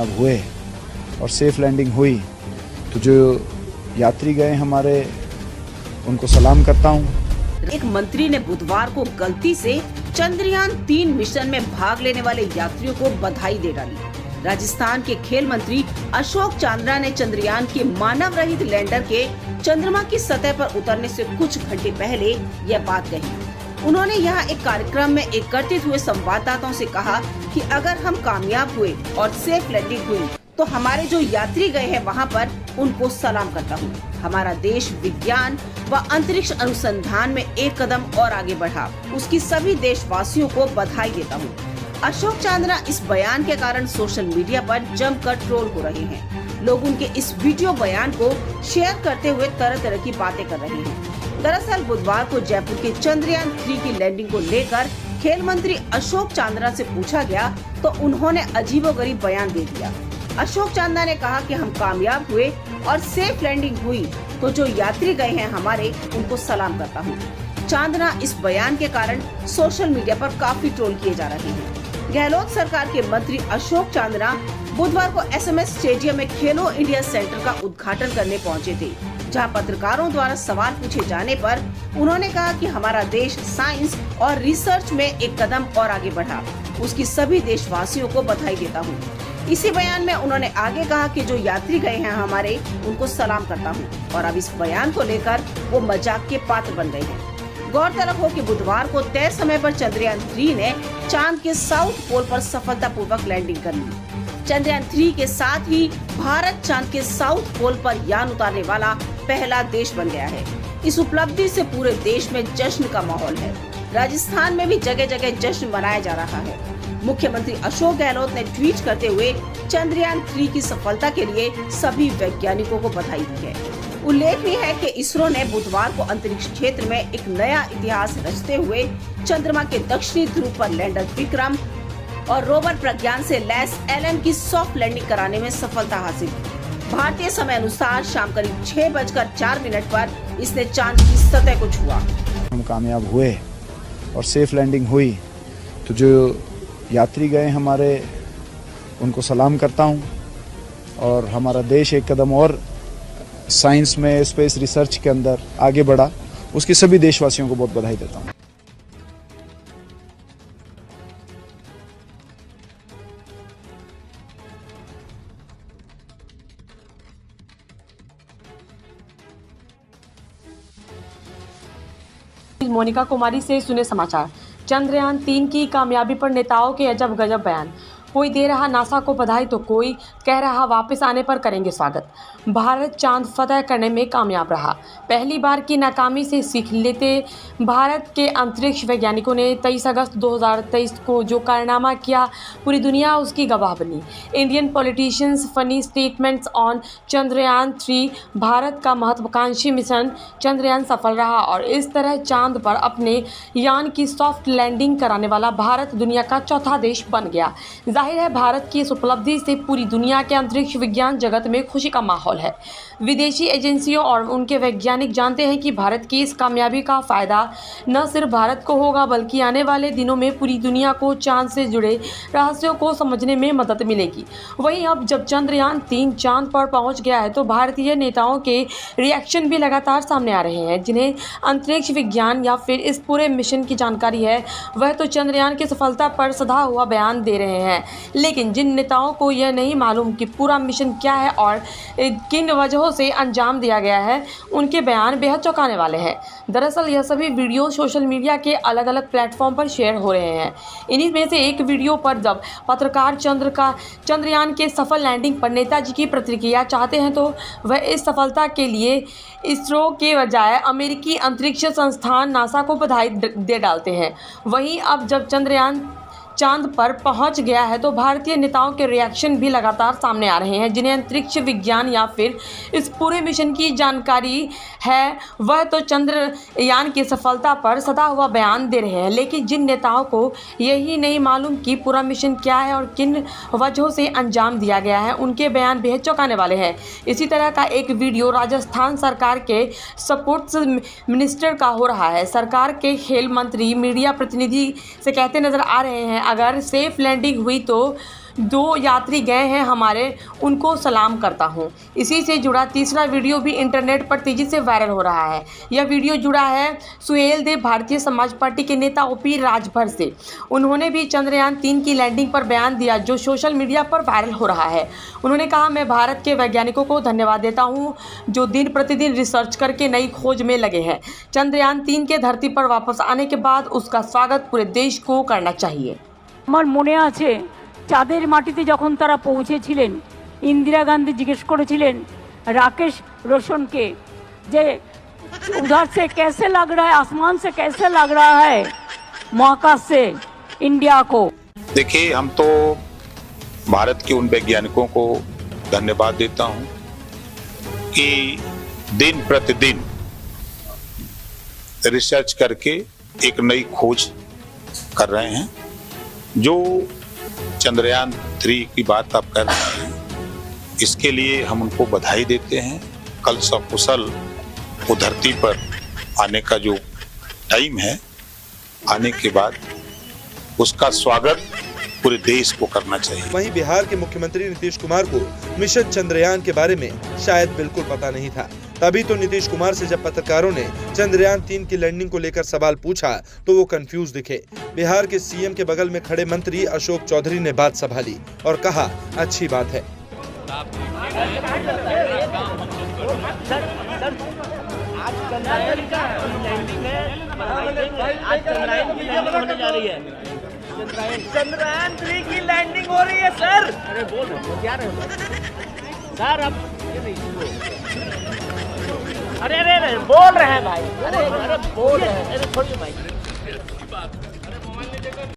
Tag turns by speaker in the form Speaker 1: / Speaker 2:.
Speaker 1: कामयाब हुए और सेफ लैंडिंग हुई तो जो यात्री गए हमारे उनको सलाम करता हूँ।
Speaker 2: एक मंत्री ने बुधवार को गलती से चंद्रयान-3 मिशन में भाग लेने वाले यात्रियों को बधाई दे डाली। राजस्थान के खेल मंत्री अशोक चांद्रा ने चंद्रयान के मानव रहित लैंडर के चंद्रमा की सतह पर उतरने से कुछ घंटे पहले यह बात कही। उन्होंने यहाँ एक कार्यक्रम में एकत्रित हुए संवाददाताओं से कहा कि अगर हम कामयाब हुए और सेफ लैंडिंग हुई तो हमारे जो यात्री गए हैं वहाँ पर उनको सलाम करता हूँ। हमारा देश विज्ञान व अंतरिक्ष अनुसंधान में एक कदम और आगे बढ़ा, उसकी सभी देशवासियों को बधाई देता हूँ। अशोक चांद्रा इस बयान के कारण सोशल मीडिया पर जमकर ट्रोल हो रहे हैं। लोग उनके इस वीडियो बयान को शेयर करते हुए तरह तरह की बातें कर रहे हैं। दरअसल बुधवार को जयपुर के चंद्रयान-3 की लैंडिंग को लेकर खेल मंत्री अशोक चांद्रा से पूछा गया तो उन्होंने अजीबोगरीब बयान दे दिया। अशोक चांद्रा ने कहा कि हम कामयाब हुए और सेफ लैंडिंग हुई तो जो यात्री गए हैं हमारे उनको सलाम करता हूँ। चांद्रा इस बयान के कारण सोशल मीडिया पर काफी ट्रोल किए जा रहे हैं। गहलोत सरकार के मंत्री अशोक चांद्रा बुधवार को एसएमएस स्टेडियम में खेलो इंडिया सेंटर का उद्घाटन करने पहुंचे थे, जहां पत्रकारों द्वारा सवाल पूछे जाने पर उन्होंने कहा कि हमारा देश साइंस और रिसर्च में एक कदम और आगे बढ़ा, उसकी सभी देशवासियों को बधाई देता हूं। इसी बयान में उन्होंने आगे कहा कि जो यात्री गए हैं हमारे उनको सलाम करता हूं और अब इस बयान को लेकर वो मजाक के पात्र बन गए हैं। गौरतलब हो कि बुधवार को तय समय पर चंद्रयान-3 ने चांद के साउथ पोल पर सफलतापूर्वक लैंडिंग कर ली। चंद्रयान-3 के साथ ही भारत चांद के साउथ पोल पर यान उतारने वाला पहला देश बन गया है। इस उपलब्धि से पूरे देश में जश्न का माहौल है। राजस्थान में भी जगह जगह जश्न मनाया जा रहा है। मुख्यमंत्री अशोक गहलोत ने ट्वीट करते हुए चंद्रयान-3 की सफलता के लिए सभी वैज्ञानिकों को बधाई दी है। उल्लेखनीय है कि इसरो ने बुधवार को अंतरिक्ष क्षेत्र में एक नया इतिहास रचते हुए चंद्रमा के दक्षिणी ध्रुव पर लैंडर विक्रम और रोवर प्रज्ञान से लैस एलन की सॉफ्ट लैंडिंग कराने में सफलता हासिल की। भारतीय समय अनुसार शाम करीब 6:04 पर इसने चांद की सतह को छुआ।
Speaker 1: हम कामयाब हुए और सेफ लैंडिंग हुई तो जो यात्री गए हमारे उनको सलाम करता हूँ और हमारा देश एक कदम और साइंस में स्पेस रिसर्च के अंदर आगे बढ़ा, उसकी सभी देशवासियों को बहुत बधाई देता हूँ।
Speaker 3: मोनिका कुमारी से सुने समाचार। चंद्रयान-3 की कामयाबी पर नेताओं के अजब गजब बयान। कोई दे रहा नासा को बधाई तो कोई कह रहा वापस आने पर करेंगे स्वागत। भारत चांद फतह करने में कामयाब रहा। पहली बार की नाकामी से सीख लेते भारत के अंतरिक्ष वैज्ञानिकों ने 23 अगस्त 2023 को जो कारनामा किया, पूरी दुनिया उसकी गवाह बनी। Indian politicians funny statements on Chandrayaan-3. Bharat का महत्वाकांक्षी मिशन चंद्रयान सफल रहा और इस तरह चांद पर अपने यान की सॉफ्ट लैंडिंग कराने वाला भारत दुनिया का चौथा देश बन गया। जाहिर है भारत की इस उपलब्धि से पूरी दुनिया के अंतरिक्ष विज्ञान जगत में खुशी का माहौल है। विदेशी एजेंसियों और उनके वैज्ञानिक जानते हैं कि भारत की इस कामयाबी का फ़ायदा न सिर्फ भारत को होगा बल्कि आने वाले दिनों में पूरी दुनिया को चांद से जुड़े रहस्यों को समझने में मदद मिलेगी। वहीं अब जब चंद्रयान-3 चांद पर पहुंच गया है तो भारतीय नेताओं के रिएक्शन भी लगातार सामने आ रहे हैं। जिन्हें अंतरिक्ष विज्ञान या फिर इस पूरे मिशन की जानकारी है वह तो चंद्रयान की सफलता पर सधा हुआ बयान दे रहे हैं, लेकिन जिन नेताओं को यह नहीं मालूम कि पूरा मिशन क्या है और किन वजहों से अंजाम दिया गया है, उनके बयान बेहद चौंकाने वाले हैं। दरअसल यह सभी वीडियो सोशल मीडिया के अलग अलग प्लेटफॉर्म पर शेयर हो रहे हैं। इन्हीं में से एक वीडियो पर जब पत्रकार चंद्रयान के सफल लैंडिंग पर नेताजी की प्रतिक्रिया चाहते हैं तो वह इस सफलता के लिए इसरो के बजाय अमेरिकी अंतरिक्ष संस्थान नासा को बधाई दे डालते हैं। वहीं अब जब चंद्रयान चांद पर पहुंच गया है तो भारतीय नेताओं के रिएक्शन भी लगातार सामने आ रहे हैं। जिन्हें अंतरिक्ष विज्ञान या फिर इस पूरे मिशन की जानकारी है वह तो चंद्रयान की सफलता पर सदा हुआ बयान दे रहे हैं, लेकिन जिन नेताओं को यही नहीं मालूम कि पूरा मिशन क्या है और किन वजहों से अंजाम दिया गया है, उनके बयान बेहद चौंकाने वाले हैं। इसी तरह का एक वीडियो राजस्थान सरकार के स्पोर्ट्स मिनिस्टर का हो रहा है। सरकार के खेल मंत्री मीडिया प्रतिनिधि से कहते नजर आ रहे हैं अगर सेफ लैंडिंग हुई तो 2 यात्री गए हैं हमारे, उनको सलाम करता हूं। इसी से जुड़ा तीसरा वीडियो भी इंटरनेट पर तेजी से वायरल हो रहा है। यह वीडियो जुड़ा है सुहेल देव भारतीय समाज पार्टी के नेता ओपी राजभर से। उन्होंने भी चंद्रयान 3 की लैंडिंग पर बयान दिया जो सोशल मीडिया पर वायरल हो रहा है। उन्होंने कहा, मैं भारत के वैज्ञानिकों को धन्यवाद देता हूँ जो दिन प्रतिदिन रिसर्च करके नई खोज में लगे हैं। चंद्रयान 3 के धरती पर वापस आने के बाद उसका स्वागत पूरे देश को करना चाहिए।
Speaker 4: আমার মনে আছে চাঁদের মাটিতে যখন তারা পৌঁছেছিলেন, ইন্দিরা গান্ধী জিজ্ঞেস করেছিলেন রাকেশ रोशन যে उधर से कैसे लग रहा है, आसमान से कैसे लग रहा है महाकाश से इंडिया को।
Speaker 5: देखिए, हम तो भारत के उन वैज्ञानिकों को धन्यवाद देता हूं कि दिन प्रतिदिन रिसर्च करके एक नई खोज कर रहे हैं। जो चंद्रयान 3 की बात आप कर रहे हैं, इसके लिए हम उनको बधाई देते हैं। कल सकुशल वो धरती पर आने का जो टाइम है, आने के बाद उसका स्वागत पूरे देश को करना चाहिए।
Speaker 6: वहीं बिहार के मुख्यमंत्री नीतीश कुमार को मिशन चंद्रयान के बारे में शायद बिल्कुल पता नहीं था। तभी तो नीतीश कुमार से जब पत्रकारों ने चंद्रयान 3 की लैंडिंग को लेकर सवाल पूछा तो वो कंफ्यूज दिखे। बिहार के सीएम के बगल में खड़े मंत्री अशोक चौधरी ने बात संभाली और कहा, अच्छी बात है।
Speaker 7: चंद्रयान 3 की लैंडिंग हो रही है सर। अरे बोल रहे क्या रहे सर, अब अरे बोल रहे हैं भाई, अरे बोल रहे हैं, अरे छोड़िए भाई।